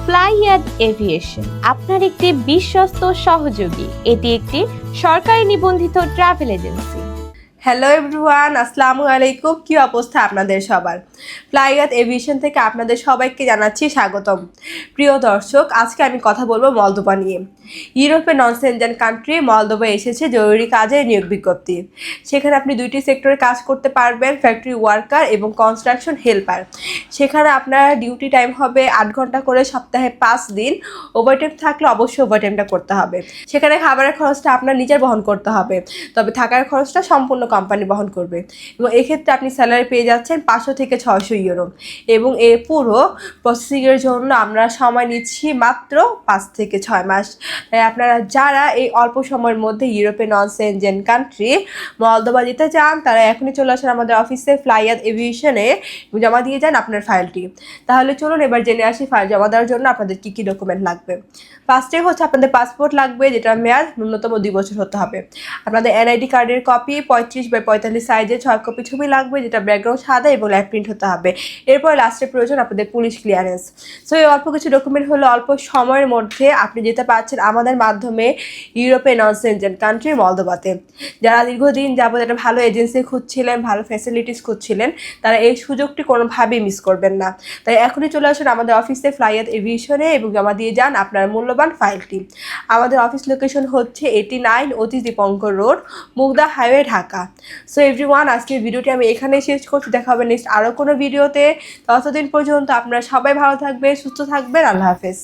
ফ্লাইয়াদ aviation আপনার একটি বিশ্বস্ত সহযোগী। এটি একটি সরকারি নিবন্ধিত ট্রাভেল এজেন্সি। হ্যালো এভরিওয়ান, আসসালামু আলাইকুম। কি অবস্থা আপনাদের সবার? ফ্লাইয়াদ এভিয়েশন থেকে আপনাদের সবাইকে জানাচ্ছি স্বাগতম। প্রিয় দর্শক, আজকে আমি কথা বলবো মলদোভা নিয়ে। ইউরোপের নন সেনজেন কান্ট্রি মলদোভা এসেছে জরুরি কাজে নিয়োগ বিজ্ঞপ্তি। সেখানে আপনি দুইটি সেক্টরে কাজ করতে পারবেন, ফ্যাক্টরি ওয়ার্কার এবং কনস্ট্রাকশন হেল্পার। সেখানে আপনার ডিউটি টাইম হবে 8 ঘন্টা করে, সপ্তাহে 5 দিন। ওভারটাইম থাকলে অবশ্যই ওভারটাইমটা করতে হবে। সেখানে খাবারের খরচটা আপনার নিজের বহন করতে হবে, তবে থাকার খরচটা সম্পূর্ণ কোম্পানি বহন করবে। এবং এক্ষেত্রে আপনি স্যালারি পেয়ে যাচ্ছেন 500 থেকে 600 ইউরো। এবং এই পুরো প্রসেসিংয়ের জন্য আমরা সময় নিচ্ছি মাত্র 5 থেকে 6 মাস। তাই আপনারা যারা এই অল্প সময়ের মধ্যে ইউরোপে নন সেনজেন কান্ট্রি মলদোভা যেতে চান, তারা এখনই চলে আসেন আমাদের অফিসে ফ্লাইয়াদ এভিয়েশনে, জমা দিয়ে যান আপনার ফাইলটি। তাহলে চলুন এবার জেনে আসি ফাইল জমা দেওয়ার জন্য আপনাদের কী কী ডকুমেন্ট লাগবে। ফার্স্টে হচ্ছে আপনাদের পাসপোর্ট লাগবে, যেটা মেয়াদ ন্যূনতম 2 বছর হতে হবে। আপনাদের এনআইডি কার্ডের কপি 35x45 সাইজে 6 কপি ছবি লাগবে, যেটা ব্যাকগ্রাউন্ড সাদা এবং লাইভ প্রিন্ট হতে হবে। এরপর লাস্টে প্রয়োজন আপনাদের পুলিশ ক্লিয়ারেন্স। সো এই অল্প কিছু ডকুমেন্ট হলো অল্প সময়ের মধ্যে আপনি যেতে পারছেন আমাদের মাধ্যমে ইউরোপে নন সেনজেন কান্ট্রি মলদোভাতে। যারা দীর্ঘদিন যাবত একটা ভালো এজেন্সি খুঁজছিলেন, ভালো ফ্যাসিলিটিস খুঁজছিলেন, তারা এই সুযোগটি কোনোভাবেই মিস করবেন না। তাই এখনই চলে আসুন আমাদের অফিসে ফ্লাইয়াদ এভিয়েশনে এবং জমা দিয়ে যান আপনার মূল্যবান ফাইলটি। আমাদের অফিস লোকেশন হচ্ছে 89 Atish Dipankar road, Mugda highway, Dhaka. So everyone, আজকের ভিডিওটি আমি এখানেই শেষ করছি। দেখা হবে নেক্সট আরও কোনো ভিডিওতে। ততদিন পর্যন্ত আপনারা সবাই ভালো থাকবেন, সুস্থ থাকবেন। আল্লাহ হাফেজ।